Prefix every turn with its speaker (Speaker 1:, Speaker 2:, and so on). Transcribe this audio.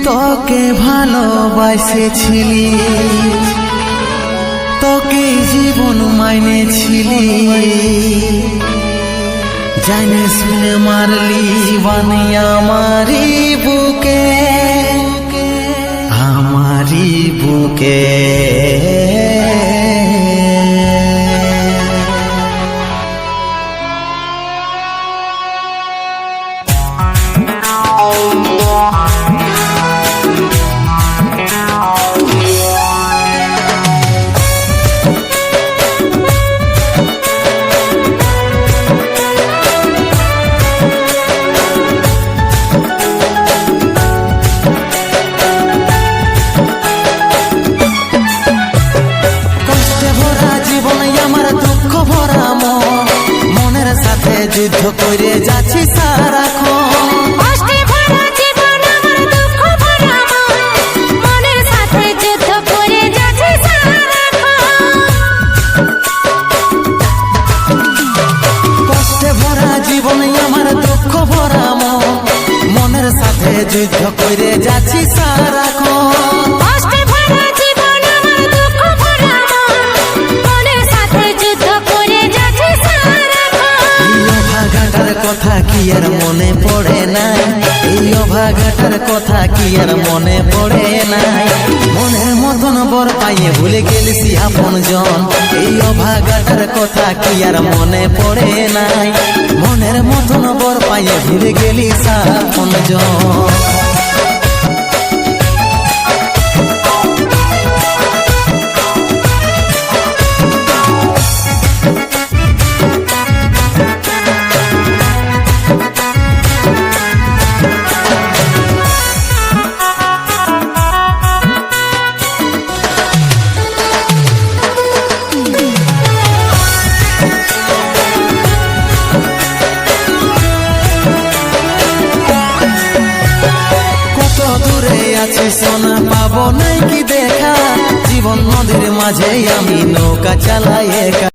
Speaker 1: তোকে ভালোবাসেছিলি, তোকে জীবন মাইনেছিলি, জানে শুনে মারলি বানি আমারি বুকে, আমারি বুকে। যুদ্ধ করে যাচ্ছি সারাক্ষণ,
Speaker 2: কষ্টে ভরা জীবন আমার দুঃখ ভরা মন, মনের সাথে যুদ্ধ করে যাচ্ছি সারাক্ষণ।
Speaker 1: কষ্টে ভরা জীবন আমার দুঃখ ভরা মন, মনের সাথে যুদ্ধ করে যাচ্ছি সারাক্ষণ।
Speaker 2: কষ্টে ভরা জীবন আমার দুঃখ ভরা মন, মনের সাথে যুদ্ধ করে যাচ্ছি সারাক্ষণ।
Speaker 1: অভাগাটার কথা কি আর মনে পড়ে নাই, এই অভাগাটার কথা কি আর মনে পড়ে নাই। মনের মতন বর পাইয়ে ভুলে গেলিস আপন জন, এই অভাগাটার কথা কি আর মনে পড়ে নাই। মনের মতন বর পাইয়ে ভুলে গেলিস আপন জন। সোনা পাবো নাই কি দেখা, জীবন নদীর মাঝে আমি নৌকা চালাই একা।